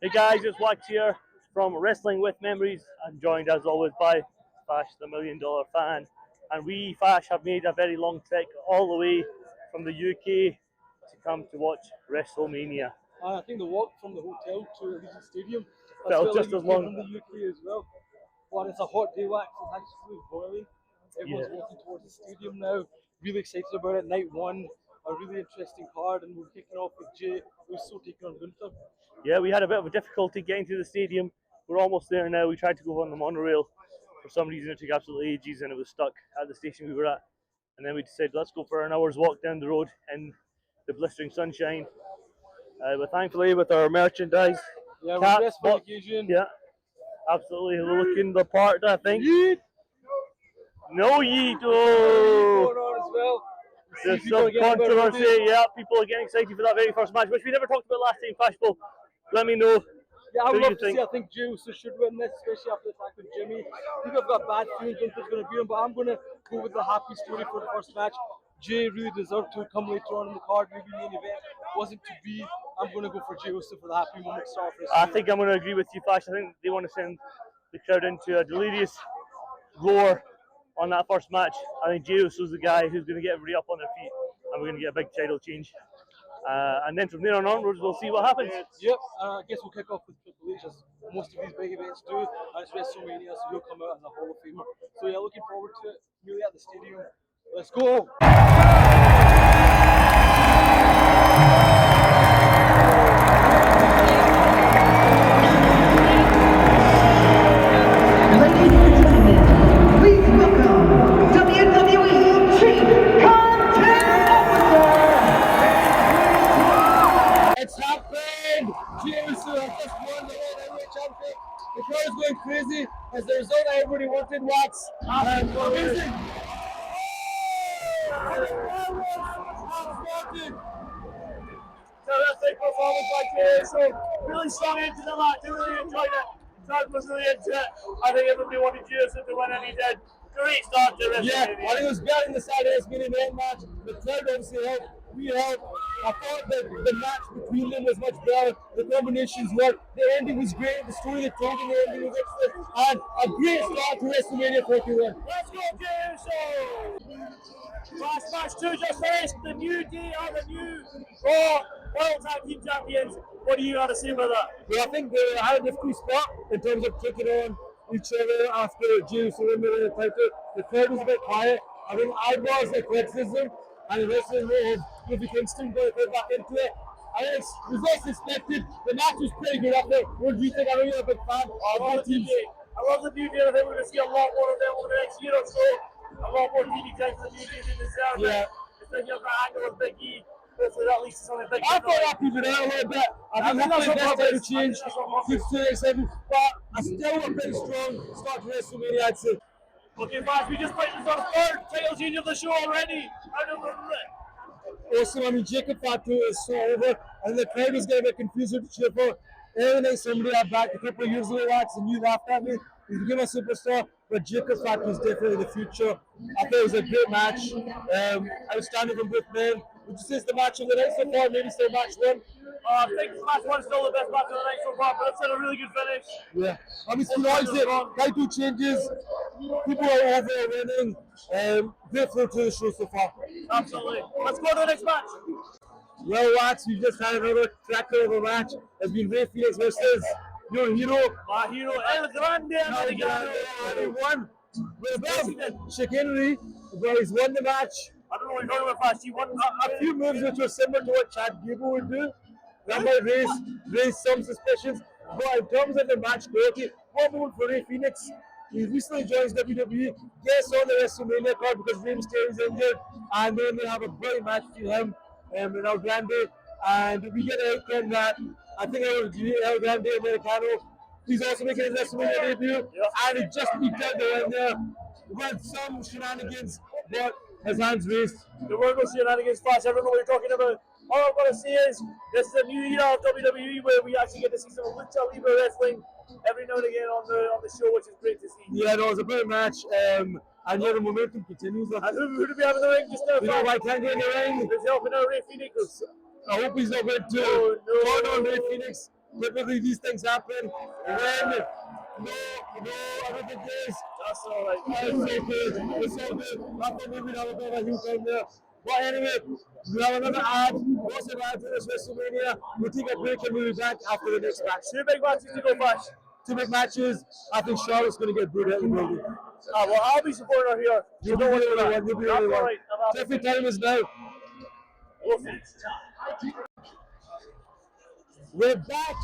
Hey guys, it's Wax here from Wrestling with Memories. I'm joined as always by Fash, the $1,000,000 fan. And we, Fash, have made a very long trek all the way from the UK to come to watch WrestleMania. I think the walk from the hotel to Allegiant Stadium Felt just as long. from the UK as well. But it's a hot day, Wax. It's actually boiling. Everyone's Yeah. walking towards the stadium now. Really excited about it. Night one, a really interesting card, and we're kicking off with Jay, who's so taking on Gunther. Yeah, we had a bit of a difficulty getting to the stadium. We're almost there now. We tried to go on the monorail. For some reason, it took absolutely ages and it was stuck at the station we were at. And then we decided, let's go for an hour's walk down the road in the blistering sunshine. But thankfully, with our merchandise, Yeah, Cats, we're dressed for the occasion. yeah, absolutely looking the part, I think. Yeet! No yeet, Going oh! on as well. There's People some are getting a bit controversy, ready. yeah, people are getting excited for that very first match, which we never talked about last time, Fashball. Let me know. Yeah, I would Who you love to think? see. I think Jey Uso should win this, especially after the attack with Jimmy. People have got bad feelings Gunther's going to beat him, but I'm going to go with the happy story for the first match. Jay really deserved to come later on in the card, maybe main event. Wasn't to be. I'm going to go for Jey Uso for the happy moment start for I think I'm going to agree with you, Fash. I think they want to send the crowd into a delirious roar on that first match. I think Jey Uso's the guy who's going to get everybody up on their feet, and we're going to get a big title change. And then from there on onwards, we'll see what happens. Yep, I guess we'll kick off with Triple H, as most of these big events do. And it's WrestleMania, so he'll come out as a Hall of Famer. So yeah, looking forward to it. Really at the stadium. Let's go! Ladies and gentlemen, please welcome WWE Chief Content Officer. It's happened! Jey Uso has just won the World Heavyweight Championship. The crowd is going crazy as the result that everybody wanted. Wax. Amazing! Terrific performance by Jey Uso. Really strong into the match. I really enjoyed it. Crowd was really into it. I think everybody wanted Jey Uso to win, and he did. Great start to WrestleMania. Yeah, while he was better in the Saturday's main event match, the crowd obviously helped. We helped. I thought that the match between them was much better. The combinations worked. The ending was great. The story they told in the ending was excellent. And a great start to WrestleMania 41. Let's go, Jey Uso! Last match 2 just finished. The New Day are the new Raw World Tag Team Champions. What do you got to say about that? Well, I think they had a difficult spot in terms of taking on each other after Jey Uso won the title. The crowd was a bit quiet. I think eyebrows like criticism and the rest of the row of the instinct going to back into it. I think it was less expected. The match was pretty good up there. What do you think? I know you're a big fan. I love the New Day. I love the New Day. I think we're going to see a lot more of them over the next year or so. A lot more TV time for the New Day than deserve. Yeah. Especially after an angle with Big E. Hopefully that leads to something big. I thought that people out a little bit. I think that's the best title change. 6-7, but I still a pretty strong start to WrestleMania, I'd say. Okay, Fash, we just played this our third title change of the show already. How did we do it? Awesome. I mean, Jacob Fatu is so over, and the crowd was getting a bit confused with the cheer for. Every night somebody had back a couple of years ago, Wax, and you laughed at me. He's became a superstar, but Jacob Fatu is definitely the future. I thought it was a great match. Outstanding from both men. Would you say it's the match of the night so far? Maybe still match one? I think match 1's still the best match of the night so far, but it's had a really good finish. Yeah. I mean, it's nice that title changes. People are over winning. Great flow to the show so far. Absolutely. Let's go to the next match. Well, Wax, we've just had another cracker of a match. It's been Ray Phoenix versus your hero. My hero, El Grande Americano. He won with a bit of chicanery, but he's won the match. I don't know what you're talking about, Fast. He won A few moves which were similar to what Chad Gable would do. That might raise some suspicions. But in terms of the match quality, one moment for Ray Phoenix. He recently joins WWE, gets on the WrestleMania card because Rey Mysterio is injured, and then they have a great match between him and El Grande. And we get an outcome that I think El Grande Americano, he's also making his WrestleMania debut, and he just beat out the one there with some shenanigans, but his hands raised. There were no shenanigans, Flash. I don't know what you're talking about. All I'm going to say is this is a new era of WWE where we actually get to see some lucha libre wrestling every now and again on the show, which is great to see. Yeah, no, it was a great match, and yeah, the momentum continues. And who do we have in the ring just now? You know, I can't get in the ring. Who's helping out Ray Phoenix? I hope he's not going to No. turn on Ray Phoenix. typically these things happen when no, everything is. That's all right. It's okay. It's all good. I thought maybe we'd have a bit of a huge time there. But anyway, we have another ad. What's the ad to this WrestleMania? We'll take a break and we'll be back after the next match. Two big matches to go, Fash. Two big matches. I think Charlotte's going to get booed out of the building. Well, I'll be supporting her here. You'll be the only one. You'll be the only one. Right. Tiffany, time is now. We're back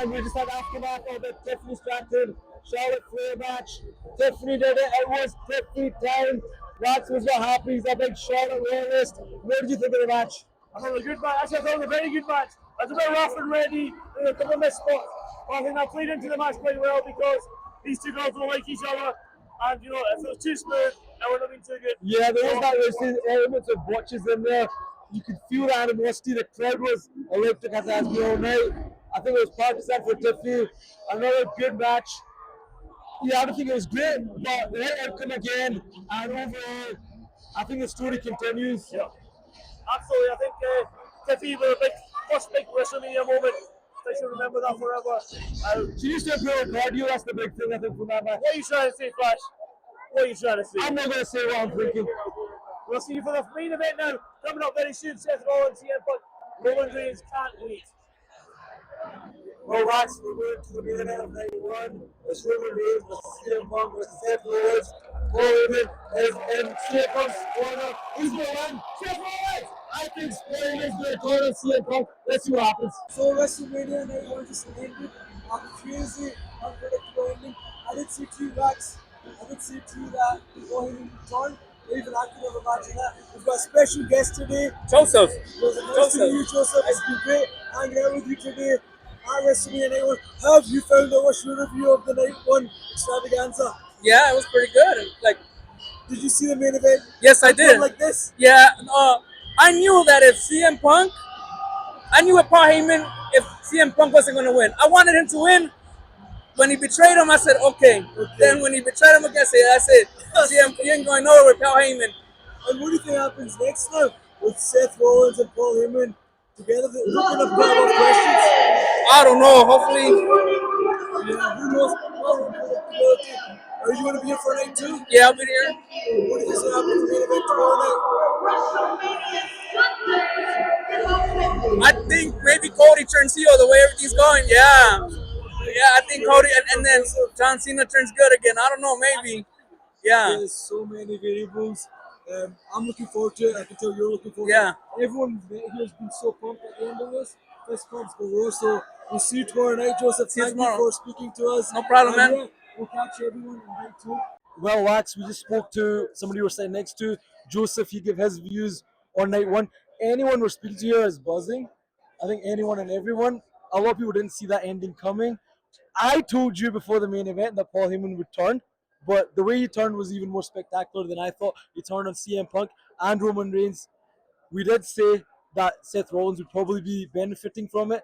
and we just had aftermath of the Tiffany Stratton Charlotte Flair match. Tiffany did it. It was Tiffany time. Wax was not happy. He's a big Charlotte royalist. What did you think of the match? I thought it was a good match. Actually, I thought it was a very good match. It was a bit rough and ready. There were a couple of missed spots. But I think that played into the match quite well because these two girls don't like each other. And, you know, if it was too smooth, it wouldn't have been too good. Yeah, there was that elements of botches in there. You could feel the animosity. The crowd was electric as we all night. I think it was partisan for Tiffany. Another good match. Yeah, I don't think it was great, but the outcome again. And overall, I think the story continues. Yeah, absolutely. I think Tiffany was a first big WrestleMania moment. I should remember that forever. She used to have real cardio. That's the big thing I think from that match. What are you trying to say, Flash? What are you trying to say? I'm not going to say what I'm thinking. We'll see you for the main event now. Coming up very soon, Seth Rollins, CM Punk, Roman Reigns, can't wait. Well, Wax, we're going to the main event of night one. It's Roman Reigns versus CM Punk versus Seth Rollins. Paul Heyman is in CM Punk's corner. Who's going to win? Seth Rollins! I think Paul Heyman is going to corner CM Punk. Let's see what happens. So WrestleMania night one just ended. A crazy, unpredictable ending. I did see two Wax. I did see two that Paul Heyman returned. Even I could have imagined that. We've got a special guest today. Joseph. It was nice to meet you, Joseph. It's been great hanging out with you today at WrestleMania Night 1. How have you found out? What's your review of the Night 1 extravaganza? Yeah, it was pretty good. Like, Did you see the main event? yes, I did. Like this? Yeah, I knew that if CM Punk, I knew with Paul Heyman, if CM Punk wasn't going to win, I wanted him to win. When he betrayed him, I said, okay. Then when he betrayed him again, I said, CM, you ain't going nowhere with Paul Heyman. And what do you think happens next now with Seth Rollins and Paul Heyman together? They're looking up questions. I don't know. Hopefully, Yeah, who knows? Are you going to be here for night two? yeah, I'll be there. What do you think happens in the main event tomorrow night? I think maybe Cody turns heel the way everything's going. Yeah. Yeah, I think Cody, and then John Cena turns good again. I don't know, maybe. Yeah. There's so many variables. I'm looking forward to it. I can tell you're looking forward Yeah. to it. Everyone here has been so pumped at the end of this. Fist pumps galore. So we'll see you tomorrow night, Joseph. See you Thank tomorrow. you for speaking to us. No problem, And man. yeah, we'll catch everyone in night two. Well, Wax, we just spoke to somebody you were sitting next to, Joseph. He gave his views on night one. Anyone we're speaking to here is buzzing. I think anyone and everyone. A lot of people didn't see that ending coming. I told you before the main event that Paul Heyman would turn, but the way he turned was even more spectacular than I thought. He turned on CM Punk and Roman Reigns. We did say that Seth Rollins would probably be benefiting from it.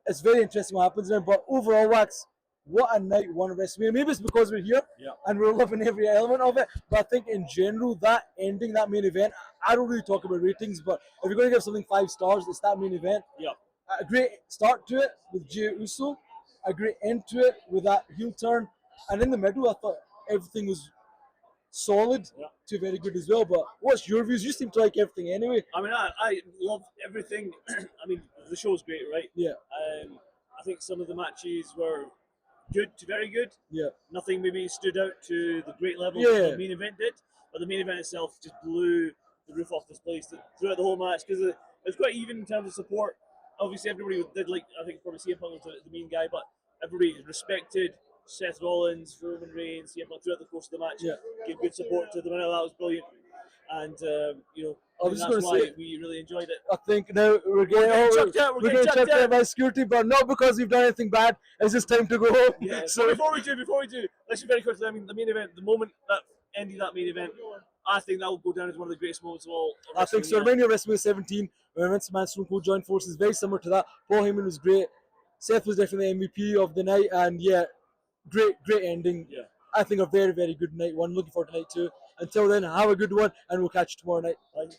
It's very interesting what happens there, but overall, Wax, what a night one of WrestleMania. Maybe it's because we're here and we're loving every element of it, but I think in general, that ending, that main event, I don't really talk about ratings, but if you're going to give something 5 stars, it's that main event. Yeah. A great start to it with Jey Uso, a great end to it with that heel turn, and in the middle, I thought everything was solid to very good as well. But what's your views? You seem to like everything anyway. I mean, I love everything. I mean, the show's great, right? Yeah. I think some of the matches were good to very good. Yeah. Nothing maybe stood out to the great level Yeah. that the main event did, but the main event itself just blew the roof off this place throughout the whole match because it was quite even in terms of support. Obviously, everybody did like, I think probably CM Punk was the main guy, but everybody respected Seth Rollins, Roman Reigns, CM Punk throughout the course of the match. Yeah. Gave good support to them. I know that was brilliant, and you know, I was just that's gonna why say- we really enjoyed it. I think now we're getting We're getting chucked out. by security, but not because we've done anything bad. It's just time to go home. Yeah. So Before we do, let's just very quickly. I mean, the main event, the moment that ended that main event, I think that will go down as one of the greatest moments of all. Of I think so. WrestleMania. WrestleMania 17, when Vince McMahon Stone Cold joined forces, very similar to that. Paul Heyman was great. Seth was definitely MVP of the night, and yeah, great ending. Yeah. I think a very, very good night one. Looking forward to night two. Until then, have a good one, and we'll catch you tomorrow night. Like,